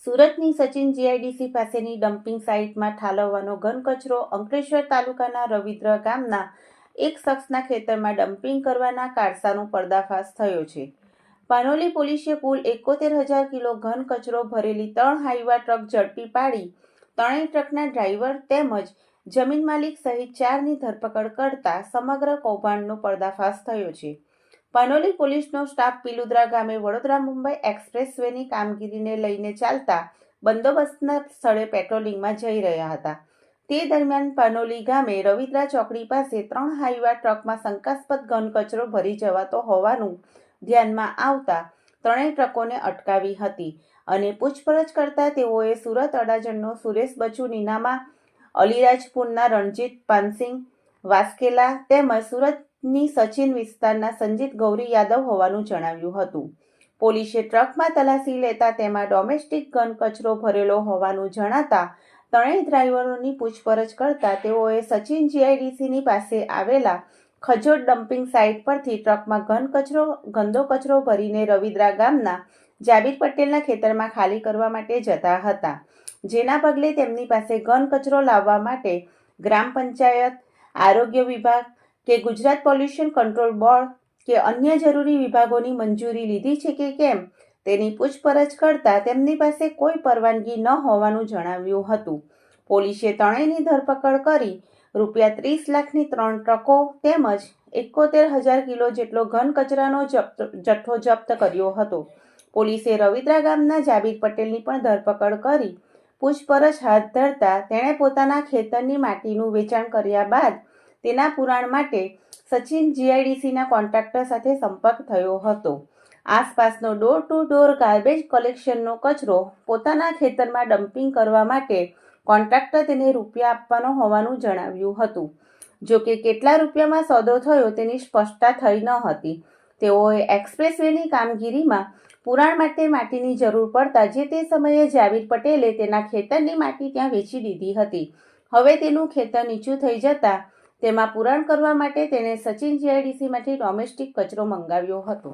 સુરતની સચિન જીઆઈડીસી પાસેની ડમ્પિંગ સાઇટમાં ઠાલવવાનો ઘન કચરો અંકલેશ્વર તાલુકાના રવિદ્ર ગામના એક શખ્સના ખેતરમાં ડમ્પિંગ કરવાના કારસાનો પર્દાફાશ થયો છે. પાનોલી પોલીસે કુલ 71,000 કિલો ઘન કચરો ભરેલી 3 હાઈવા ટ્રક ઝડપી પાડી ત્રણેય ટ્રકના ડ્રાઈવર તેમજ જમીન માલિક સહિત 4ની ધરપકડ કરતા સમગ્ર કૌભાંડનો પર્દાફાશ થયો છે. પાનોલી પોલીસનો સ્ટાફ પિલુદ્રા ગામે વડોદરા મુંબઈ એક્સપ્રેસ વેની કામગીરીને લઈને ચાલતા બંદોબસ્તના સ્થળે પેટ્રોલિંગમાં જઈ રહ્યા હતા. તે દરમિયાન પાનોલી ગામે રવિદ્રા ચોકડી પાસે 3 હાઈવા ટ્રકમાં શંકાસ્પદ ઘન કચરો ભરી જવાતો હોવાનું ધ્યાનમાં આવતા ત્રણેય ટ્રકોને અટકાવી હતી અને પૂછપરછ કરતા તેઓએ સુરત અડાજણનો સુરેશ બચુ નીનામા, અલીરાજપુરના રણજીત પાનસિંહ વાસ્કેલા તેમજ સુરતની સચિન વિસ્તારના સંજીત ગૌરી યાદવ હોવાનું જણાવ્યું હતું. પોલીસે ટ્રકમાં તલાશી લેતા તેમાં ડોમેસ્ટિક ઘન કચરો ભરેલો હોવાનું જણાતા ત્રણેય ડ્રાઈવરોની પૂછપરછ કરતા તેઓએ સચિન જીઆઈડીસીની પાસે આવેલા ખજોદ ડમ્પિંગ સાઇટ પરથી ટ્રકમાં ગંદો કચરો ભરીને રવિદ્રા ગામના જાબીર પટેલના ખેતરમાં ખાલી કરવા માટે જતા હતા. જેના પગલે તેમની પાસે ઘન કચરો લાવવા માટે ગ્રામ પંચાયત, આરોગ્ય વિભાગ કે ગુજરાત પોલ્યુશન કંટ્રોલ બોર્ડ કે અન્ય જરૂરી વિભાગોની મંજૂરી લીધી છે કે કેમ તેની પૂછપરછ કરતા તેમની પાસે કોઈ પરવાનગી ન હોવાનું જણાવ્યું હતું. પોલીસે ત્રણેયની ધરપકડ કરી ₹30 લાખની 3 ટ્રકો તેમજ 71,000 કિલો જેટલો ઘન કચરાનો જથ્થો જપ્ત કર્યો હતો. પોલીસે રવિદ્રા ગામના જાબીર પટેલની પણ ધરપકડ કરી પૂછપરછ હાથ ધરતા તેણે પોતાના ખેતરની માટીનું વેચાણ કર્યા બાદ તેના પુરાણ માટે સચિન જીઆઈડીસીના કોન્ટ્રાક્ટર સાથે સંપર્ક થયો હતો. આસપાસનો ડોર ટુ ડોર ગાર્બેજ કલેક્શનનો કચરો પોતાના ખેતરમાં ડમ્પિંગ કરવા માટે કોન્ટ્રાક્ટર તેને રૂપિયા આપવાનો હોવાનું જણાવ્યું હતું. જોકે કેટલા રૂપિયામાં સોદો થયો તેની સ્પષ્ટતા થઈ ન હતી. તેઓએ એક્સપ્રેસવેની કામગીરીમાં પુરાણ માટે માટીની જરૂર પડતા જે તે સમયે જાબીર પટેલે તેના ખેતરની માટી ત્યાં વેચી દીધી હતી. હવે તેનું ખેતર નીચું થઈ જતા તેમાં પુરાણ કરવા માટે તેણે સચિન જીઆઈડીસીમાંથી ડોમેસ્ટિક કચરો મંગાવ્યો હતો.